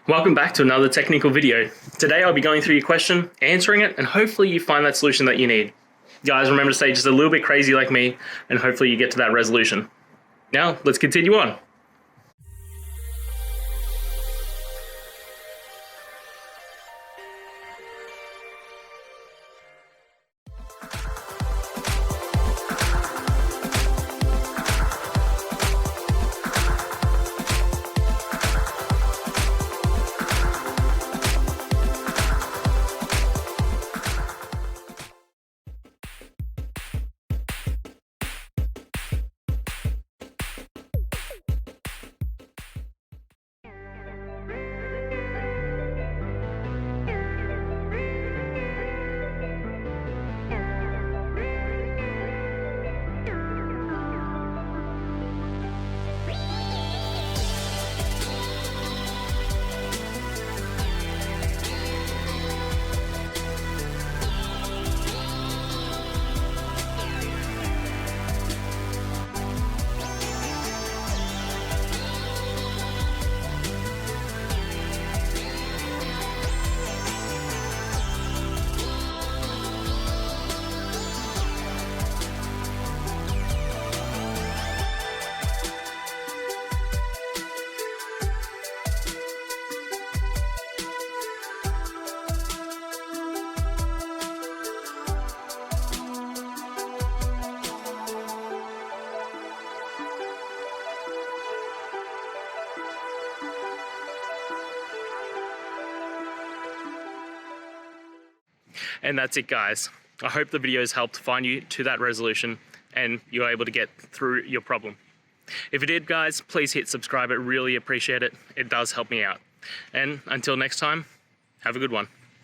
Welcome back to another technical video. Today I'll be going through your question, answering it, and hopefully you find that solution that you need. Guys, remember to stay just a little bit crazy like me, and hopefully you get to that resolution. Now, let's continue on. And that's it, guys. I hope the video has helped find you to that resolution and you're able to get through your problem. If it did, guys, please hit subscribe. I really appreciate it. It does help me out. And until next time, have a good one.